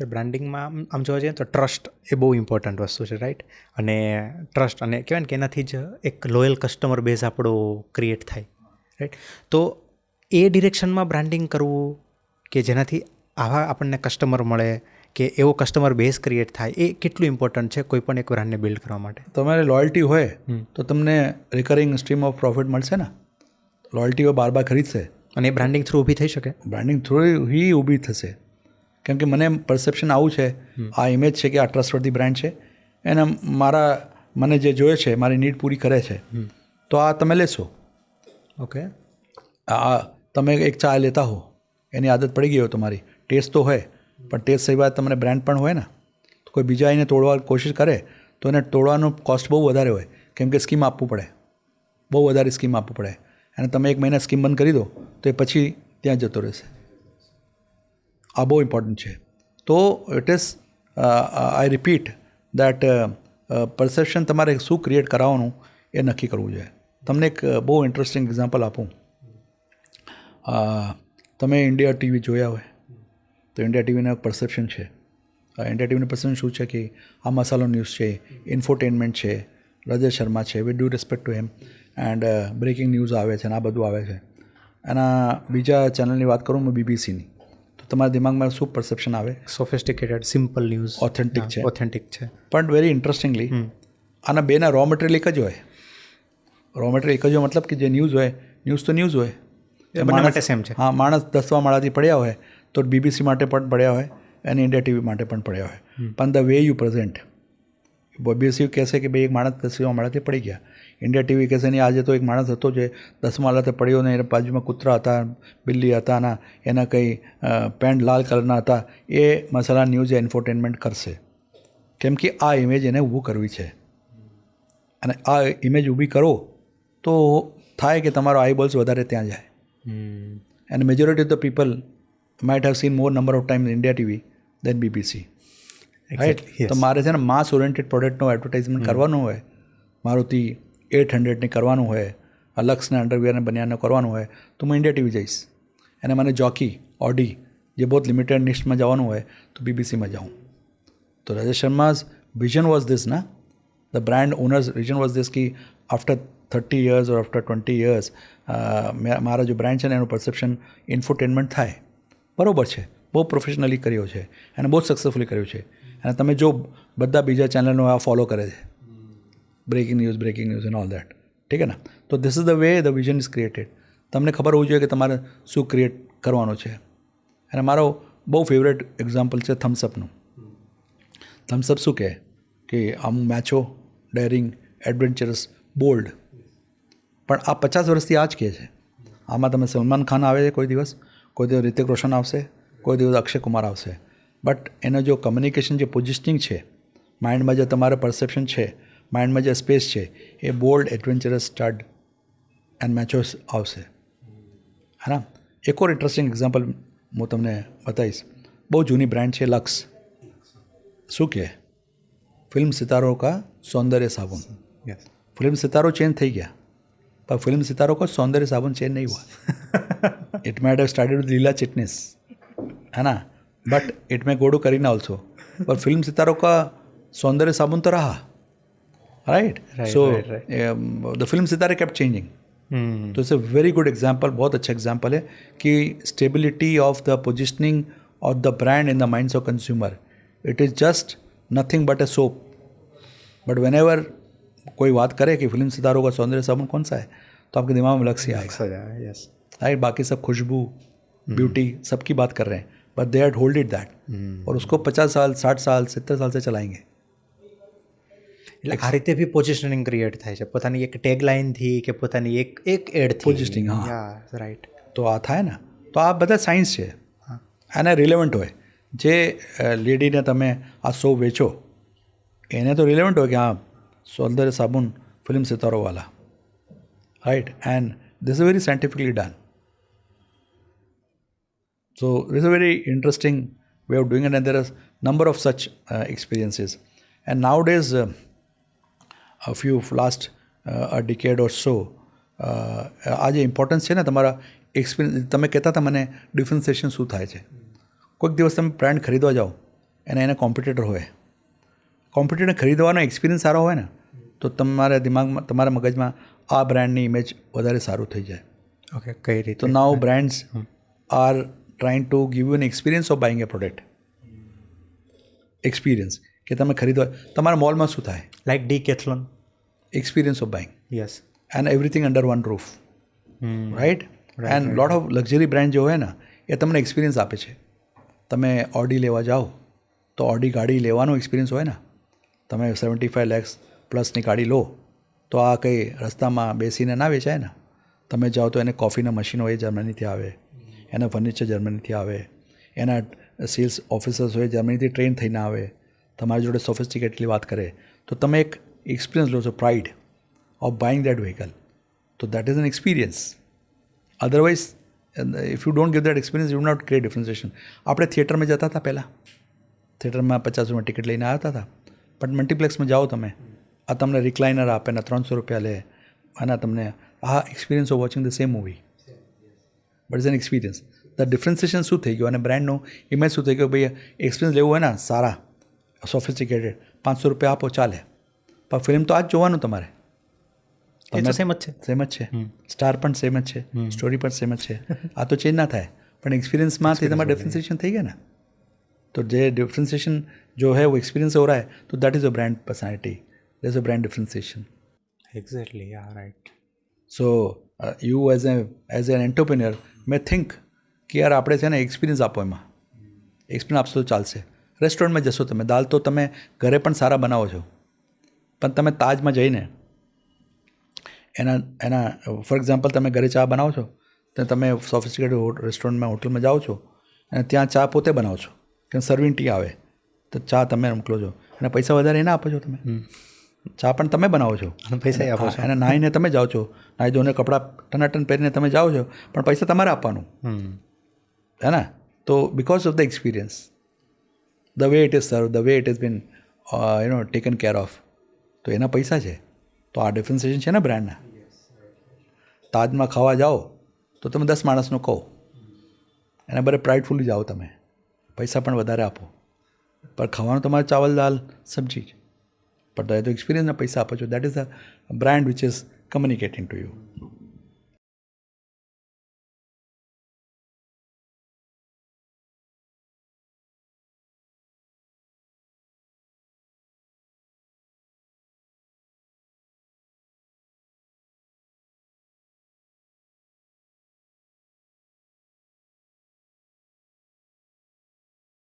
બ્રાન્ડિંગમાં આમ જોવા જઈએ તો ટ્રસ્ટ એ બહુ ઇમ્પોર્ટન્ટ વસ્તુ છે, રાઈટ? અને ટ્રસ્ટ અને કહેવાય ને કે એનાથી જ એક લોયલ કસ્ટમર બેઝ આપણો ક્રિએટ થાય, રાઈટ? તો એ ડિરેક્શનમાં બ્રાન્ડિંગ કરવું કે જેનાથી આવા આપણને કસ્ટમર મળે કે એવો કસ્ટમર બેઝ ક્રિએટ થાય, એ કેટલું ઇમ્પોર્ટન્ટ છે કોઈ પણ એક બ્રાન્ડને બિલ્ડ કરવા માટે? તમારે લોયલ્ટી હોય તો તમને રિકરિંગ સ્ટ્રીમ ઓફ પ્રોફિટ મળશે ને. લોયલ્ટીઓ બાર ખરીદશે અને એ બ્રાન્ડિંગ થ્રુ ઊભી થઈ શકે. બ્રાન્ડિંગ થ્રુ ही ઊભી થશે. કેમ કે મને પરસેપ્શન આવું છે, આ ઇમેજ છે કે આ ટ્રસ્ટવર્ધી બ્રાન્ડ છે, એને મને જે જોઈએ છે મારી નીડ પૂરી કરે છે, તો આ તમે લેશો. ઓકે. આ તમે એક ચા લેતા હો, એની આદત પડી ગઈ હોય તમારી, ટેસ્ટ તો હોય, પણ ટેસ્ટ સિવાય તમને બ્રાન્ડ પણ હોય ને. તો કોઈ બીજા એને તોડવા કોશિશ કરે તો એને તોડવાનો કોસ્ટ બહુ વધારે હોય, કેમ કે સ્કીમ આપવું પડે, બહુ વધારે સ્કીમ આપવું પડે. અને તમે એક મહિના સ્કીમ બંધ કરી દો તો એ પછી ત્યાં જતો રહેશે. આ બહુ ઇમ્પોર્ટન્ટ છે. તો it is I repeat that perception તમારે શું ક્રિએટ કરાવવાનું એ નક્કી કરવું જોઈએ. તમને એક બહુ ઇન્ટરેસ્ટિંગ એક્ઝામ્પલ આપું. તમે ઇન્ડિયા ટીવી જોયા હોય તો ઇન્ડિયા ટીવીનું પરસેપ્શન છે. ઇન્ડિયા ટીવીનું પરસેપ્શન શું છે કે આ મસાલો ન્યૂઝ છે, ઇન્ફોટેનમેન્ટ છે, રજત શર્મા છે, with due respect to him, and breaking news આવે છે અને આ બધું આવે છે. એના બીજા ચેનલની વાત કરું હું, બીબીસીની, તો તમારા દિમાગમાં શું પરસેપ્શન આવે? સોફિસ્ટિકેટેડ, સિમ્પલ ન્યૂઝ, ઓથેન્ટિક છે. ઓથેન્ટિક છે. પણ વેરી ઇન્ટરેસ્ટિંગલી આના બેના રો મટીરિયલ એક જ હોય. રો મટીરિયલ એક જ હોય મતલબ કે જે ન્યૂઝ હોય, ન્યૂઝ તો ન્યૂઝ હોય. બંને માટે સેમ છે. હા, માણસ 10 માળાથી પડ્યા હોય તો બીબીસી માટે પણ પડ્યા હોય અને ઇન્ડિયા ટીવી માટે પણ પડ્યા હોય. પણ the way you present, BBC કહેશે કે ભાઈ એક માણસ 10 માળાથી પડી ગયા, ઇન્ડિયા ટીવી કહેશે નહીં આજે તો એક માણસ હતો જે 10 માળાથી પડ્યો ને એના બાજુમાં કૂતરા હતા, બિલ્લી હતા, ના એના કંઈ પેન્ટ લાલ કલરના હતા. એ મસાલા ન્યૂઝ એન્ફોટેનમેન્ટ કરશે, કેમ કે આ ઇમેજ એને ઊભું કરવી છે. અને આ ઇમેજ ઊભી કરો તો થાય કે તમારો આઈબોલ્સ વધારે ત્યાં જાય. And majority of the people might have seen more number of times India TV than BBC. Right? તો મારે છે ને માસ ઓરિએન્ટેડ પ્રોડક્ટનું એડવર્ટાઇઝમેન્ટ કરવાનું હોય, મારુતિ 800ની કરવાનું હોય, લક્સના અંડરવિયરને બનિયાને કરવાનું હોય, તો હું ઇન્ડિયા ટીવી જઈશ. અને મને જોકી, ઓડી જે બહુ લિમિટેડ નિશ્ચમાં જવાનું હોય તો બીબીસીમાં જાઉં. તો Rajat Sharma's vision was this ના, the brand owners vision was this કે after 30 years or after 20 years મારા જો બ્રાન્ડ છે ને એનું પરસેપ્શન ઇન્ફોટેનમેન્ટ થાય. બરાબર છે, બહુ પ્રોફેશનલી કર્યો છે અને બહુ સક્સેસફુલી કર્યું છે. અને તમે જો બધા બીજા ચેનલનો આ ફોલો કરે છે, breaking news and all that, ઠીક છે ને. તો this is the way the vision is created. તમને ખબર હોવી જોઈએ કે તમારે શું ક્રિએટ કરવાનું છે. અને મારો બહુ ફેવરેટ એક્ઝામ્પલ છે થમ્સઅપનું. થમ્સઅપ શું કહે કે આમ મેચો, ડેરિંગ, એડવેન્ચરસ, બોલ્ડ, પણ આ 50 વર્ષથી આ જ કહે છે. આમાં તમે સલમાન ખાન આવે છે કોઈ દિવસ રિતિક રોશન આવશે, કોઈ દિવસ અક્ષય કુમાર આવશે, બટ એનો જો કમ્યુનિકેશન, જે પોઝિશનિંગ છે માઇન્ડમાં, જે તમારે પરસેપ્શન છે માઇન્ડમાં, જે સ્પેસ છે, એ બોલ્ડ, એડવેન્ચરસ, સ્ટડ એન્ડ મેચોસ આવશે. है ना. एक और इंटरेस्टिंग एग्जाम्पल હું તમને બતાવીશ. બહુ જૂની બ્રાન્ડ છે લક્સ. શું કહે? ફિલ્મ સિતારો કા સૌંદર્ય સાબુન. ફિલ્મ સિતારો ચેન્જ થઈ ગયા, पर फिल्म सितारों को सौंदर्य साबुन चेंज नहीं हुआ. It might have started with Leela Chitnis, है ना, but it may go to Kareena also, पर फिल्म सितारों का सौंदर्य साबुन तो रहा. राइट. सो द फिल्म सितारे केप्ट चेंजिंग. तो it's a very good example, बहुत अच्छा एग्जाम्पल है कि stability of the positioning of the brand in the minds of consumer, it is just nothing but a soap. But whenever कोई बात करे कि फिल्म सितारों का सौंदर्य साबुन कौन सा है, तो आपके दिमाग में लक्स ही आएगा. Yes, right. बाकी सब खुशबू, ब्यूटी, सबकी बात कर रहे हैं, but they had hold it that. और उसको 50 साल, 60 साल, 70 साल से चलाएंगे. એટલે આ રીતે બી પોઝિશનિંગ ક્રિએટ થાય છે પોતાની એક ટેગ લાઇનથી કે પોતાની એક એડથી. પોઝિશનિંગ, હા, રાઈટ. તો આ થાય ને, તો આ બધા સાયન્સ છે, આને રિલેવન્ટ હોય. જે લેડીને તમે આ સો વેચો એને તો રિલેવન્ટ હોય કે હા सौंदर्य साबुन फिल्म सितारों वाला. Right. And this is very scientifically done. So this is a very interesting way of doing it, and there are number of such experiences. And nowadays, a few last a decade or so, આ જે importance છે ને તમારા experience, તમે કહેતા હતા મને differentiation શું થાય છે. કોઈક દિવસ તમે બ્રાન્ડ ખરીદવા જાઓ અને એના કોમ્પિટિટર હોય, કોમ્પિટિટર ખરીદવાનો એક્સપિરિયન્સ સારો હોય ને તો તમારા દિમાગમાં, તમારા મગજમાં આ બ્રાન્ડની ઇમેજ વધારે સારું થઈ જાય. ઓકે, કઈ રીતે? તો now brands are trying to give you an experience of buying a product. Experience કે તમે ખરીદો, તમારા મોલમાં શું થાય? Like Decathlon. Experience of buying yes. And everything under one roof, right? And lot of luxury brand જે હોય ને એ તમને એક્સપિરિયન્સ આપે છે. તમે ઓડી લેવા જાઓ તો ઓડી ગાડી લેવાનો એક્સપિરિયન્સ હોય ને. તમે 75 lakhs પ્લસની ગાડી લો તો આ કંઈ રસ્તામાં બેસીને ના વેચાય ને. તમે જાઓ તો એને કોફીના મશીન હોય જર્મનીથી આવે, એના ફર્નિચર જર્મનીથી આવે, એના સેલ્સ ઓફિસર્સ હોય જર્મનીથી ટ્રેન થઈને આવે, તમારી જોડે સોફિસ્ટિકેટલી વાત કરે, તો તમે એક એક્સપિરિયન્સ લો છો, pride of buying that vehicle. તો that is an experience. Otherwise if you don't give that experience you not create differentiation. આપણે થિયેટરમાં જતા હતા પહેલાં, થિયેટરમાં 50 રૂપિયા ટિકિટ લઈને આવતા હતા, પણ મલ્ટીપ્લેક્સમાં જાઓ તમે, આ તમને રિક્લાઇનર આપે ને 300 રૂપિયા લે, અને તમને આ experience of watching the same movie. But is an experience. The differentiation શું થઈ ગયું અને બ્રાન્ડનું ઇમેજ શું થઈ ગયું? ભાઈ એક્સપિરિયન્સ લેવું હોય ને સારા સોફિસ્ટિકેટેડ, 500 રૂપિયા આપો ચાલે, પણ ફિલ્મ તો આ જ જોવાનું તમારે. એ તો સેમ જ છે. સેમ જ છે, સ્ટાર પણ સેમ જ છે, સ્ટોરી પણ સેમ જ છે. આ તો ચેન્જ ના થાય, પણ एक्सपीरियंसમાંથી તમારે डिफ्रेंसिएशन થઈ ગયા ને. तो जो डिफ्रेंसिएशन जो है वो एक्सपीरियंस हो रहा है, तो that is a brand personality, that is a brand differentiation. Exactly, yeah, right. So you as an entrepreneur may think કે યાર આપણે છે ને એક્સપિરિયન્સ આપો, એમાં એક્સપિરિયન્સ આપશો તો ચાલશે. રેસ્ટોરન્ટમાં જશો તમે, દાલ તો તમે ઘરે પણ સારા બનાવો છો, પણ તમે તાજમાં જઈને એના ફોર એક્ઝામ્પલ તમે ઘરે ચા બનાવો છો, તો તમે સોફિસ્ટિકેટેડ રેસ્ટોરન્ટમાં હોટલમાં જાઓ છો અને ત્યાં ચા પોતે બનાવો છો, ત્યાં સર્વિંગ ટી આવે તો ચા તમે મોકલો છો અને પૈસા વધારે એના આપો છો. તમે ચા પણ તમે બનાવો છો, પૈસા આપો છો, અને નાહીને તમે જાઓ છો, નાહી ધોઈને કપડાં ટનાટન પહેરીને તમે જાઓ છો, પણ પૈસા તમારે આપવાનું, હે ને. તો because of the experience, the way it is serve, the way it is been taken care of, તો એના પૈસા છે. તો આ ડિફરન્સિએશન છે ને બ્રાન્ડના. તાજમાં ખાવા જાઓ તો તમે 10 માણસનું કહો, એના બરે પ્રાઇડફુલી જાઓ, તમે પૈસા પણ વધારે આપો, પણ ખાવાનું તમારે ચાવલ દાલ સબ્જી જ, પણ તો એ તો એક્સપિરિયન્સના પૈસા આપો છો. That is a brand which is communicating to you.